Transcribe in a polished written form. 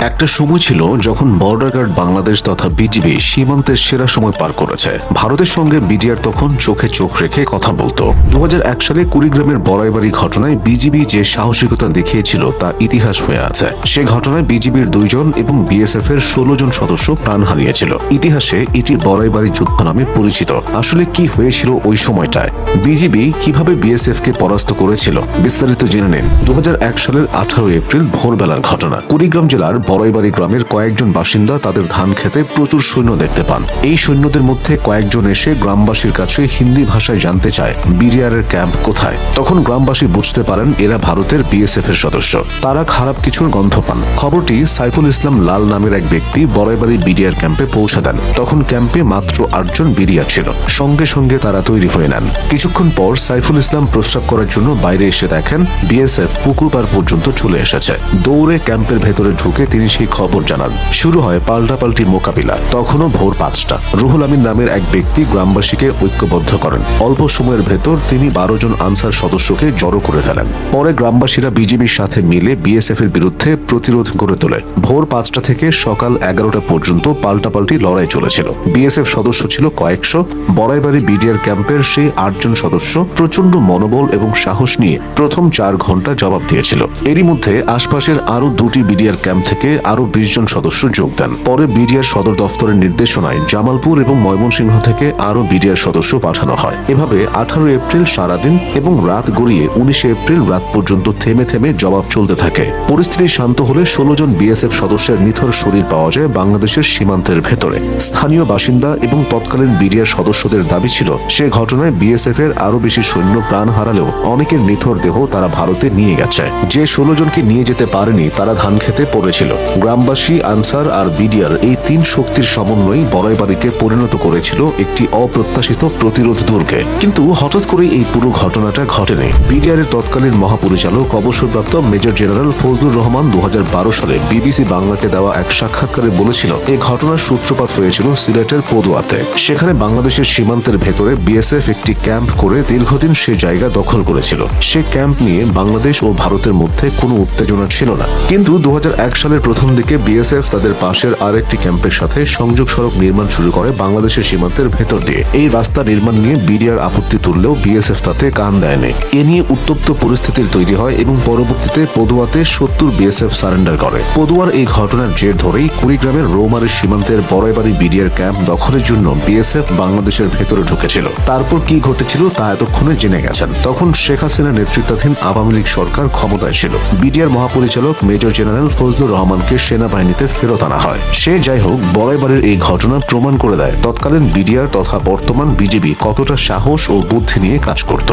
একটা সময় ছিল যখন বর্ডার গার্ড বাংলাদেশ তথা বিজিবি সীমান্তের সেরা সময় পার করেছে। ভারতের সঙ্গে বিডিআর তখন চোখে চোখ রেখে কথা বলতো। 2001 সালে কুড়িগ্রামের বড়াইবাড়ি ঘটনায় বিজিবি যে সাহসিকতা দেখিয়েছিল তা ইতিহাস হয়ে আছে। সে ঘটনায় বিজিবির 2 জন এবং বিএসএফ এর 16 জন সদস্য প্রাণ হারিয়েছিল। ইতিহাসে এটি বড়াইবাড়ি যুদ্ধ নামে পরিচিত। আসলে কি হয়েছিল ওই সময়টায়, বিজিবি কিভাবে বিএসএফ কে পরাস্ত করেছিল, বিস্তারিত জেনে নিন। 2001 সালের 18 এপ্রিল ভোরবেলার ঘটনা। কুড়িগ্রাম জেলার বড়াইবাড়ি গ্রামের কয়েকজন বাসিন্দা তাদের ধান খেতে প্রচুর সৈন্য দেখতে পান। এই সৈন্যদের মধ্যে কয়েকজন এসে গ্রামবাসীর কাছে হিন্দি ভাষায় জানতে চায় বিডিআর এর ক্যাম্প কোথায়। তখন গ্রামবাসী বুঝতে পারেন এরা ভারতের বিএসএফ এর সদস্য। তারা খারাপ কিছুর গন্ধ পান। খবরটি সাইফুল ইসলাম লাল নামের এক ব্যক্তি বড়াইবাড়ি বিডিআর ক্যাম্পে পৌঁছে দেন। তখন ক্যাম্পে মাত্র 8 জন বিডিআর ছিল। সঙ্গে সঙ্গে তারা তৈরি হয়ে নেন। কিছুক্ষণ পর সাইফুল ইসলাম প্রস্রাব করার জন্য বাইরে এসে দেখেন বিএসএফ পুকুর পার পর্যন্ত চলে এসেছে। দৌড়ে ক্যাম্পের ভেতরে ঢুকে তিনি সেই খবর জানান। শুরু হয় পাল্টাপাল্টি মোকাবিলা। তখনও ভোর 5টা। রুহুল আমিন নামের এক ব্যক্তি গ্রামবাসীকে ঐক্যবদ্ধ করেন। অল্প সময়ের ভেতর তিনি 12 জন আনসার সদস্যকে জড়ো করে ফেলেন। পরে গ্রামবাসীরা বিজিবির সাথে মিলে বিএসএফ এর বিরুদ্ধে প্রতিরোধ গড়ে তোলে। ভোর 5টা থেকে সকাল 11টা পর্যন্ত পাল্টাপাল্টি লড়াই চলেছিল। বিএসএফ সদস্য ছিল কয়েকশো। বড়াইবাড়ি বিডিআর ক্যাম্পের সেই 8 জন সদস্য প্রচন্ড মনোবল এবং সাহস নিয়ে প্রথম 4 ঘন্টা জবাব দিয়েছিল। এরই মধ্যে আশপাশের আরো 2টি বিডিআর ক্যাম্প থেকে আরো 20 জন সদস্য যোগ দেন। পরে বিডিআর সদর দফতরের নির্দেশনায় জামালপুর এবং ময়মনসিংহ থেকে আরো বিডিআর সদস্য পাঠানো হয়। এভাবে 18 এপ্রিল সারাদিন এবং রাত গড়িয়ে 19 এপ্রিল রাত পর্যন্ত থেমে থেমে জবাব চলতে থাকে। পরিস্থিতি শান্ত হলে 16 জন বিএসএফ সদস্যের নিথর শরীর পাওয়া যায় বাংলাদেশের সীমান্তের ভেতরে। স্থানীয় বাসিন্দা এবং তৎকালীন বিডিআর সদস্যদের দাবি ছিল সে ঘটনায় বিএসএফ এর আরো বেশি সৈন্য প্রাণ হারালেও অনেকের নিথর দেহ তারা ভারতে নিয়ে গেছে। যে 16 জনকে নিয়ে যেতে পারেনি তারা ধান খেতে পড়েছিল। গ্রামবাসী, আনসার আর বিডিআর এই 3 শক্তির সমন্বয় বড়াইবাড়িকে পরিণত করেছিল একটি অপ্রত্যাশিত প্রতিরোধ দুর্গে। কিন্তু হঠাৎ করে এই পুরো ঘটনাটা ঘটেনি। বিডিআর এর তৎকালীন মহাপরিচালক অবসরপ্রাপ্ত মেজর জেনারেল ফজলুর রহমান 2012 সালে বিবিসি বাংলাকে দেওয়া এক সাক্ষাৎকারে বলেছিল এই ঘটনার সূত্রপাত হয়েছিল সিলেটের পদুয়াতে। সেখানে বাংলাদেশের সীমান্তের ভেতরে বিএসএফ একটি ক্যাম্প করে দীর্ঘদিন সে জায়গা দখল করেছিল। সে ক্যাম্প নিয়ে বাংলাদেশ ও ভারতের মধ্যে কোনো উত্তেজনা ছিল না। কিন্তু 2001 সালের প্রথম দিকে বিএসএফ তাদের পাশের আরেকটি ক্যাম্পের সাথে সংযোগ সড়ক নির্মাণ শুরু করে বাংলাদেশের সীমান্তের ভেতর দিয়ে। এই রাস্তা নির্মাণ নিয়ে বিডিআর আপত্তি তুললেও বিএসএফ তাতে কান দেয়নি। এ নিয়ে উত্তপ্ত পরিস্থিতির তৈরি হয় এবং পরবর্তীতে পদুয়াতে 70 বিএসএফ সারেন্ডার করে। পদুয়ার এই ঘটনার জের ধরেই কুড়িগ্রামের রৌমারী সীমান্তের বড়াইবাড়ি বিডিআর ক্যাম্প দখলের জন্য বিএসএফ বাংলাদেশের ভেতরে ঢুকেছিল। তারপর কি ঘটেছিল তা এতক্ষণে জেনে গেছেন। তখন শেখ হাসিনা নেতৃত্বাধীন আওয়ামী লীগ সরকার ক্ষমতায় ছিল। বিডিআর মহাপরিচালক মেজর জেনারেল ফজলুর রহমানকে সেনাবাহিনীতে ফেরত আনা হয়। সে যাই হোক, বড়াইবাড়ির এই ঘটনা প্রমাণ করে দেয় তৎকালীন বিডিআর তথা বর্তমান বিজিবি কতটা সাহস ও বুদ্ধি নিয়ে কাজ করত।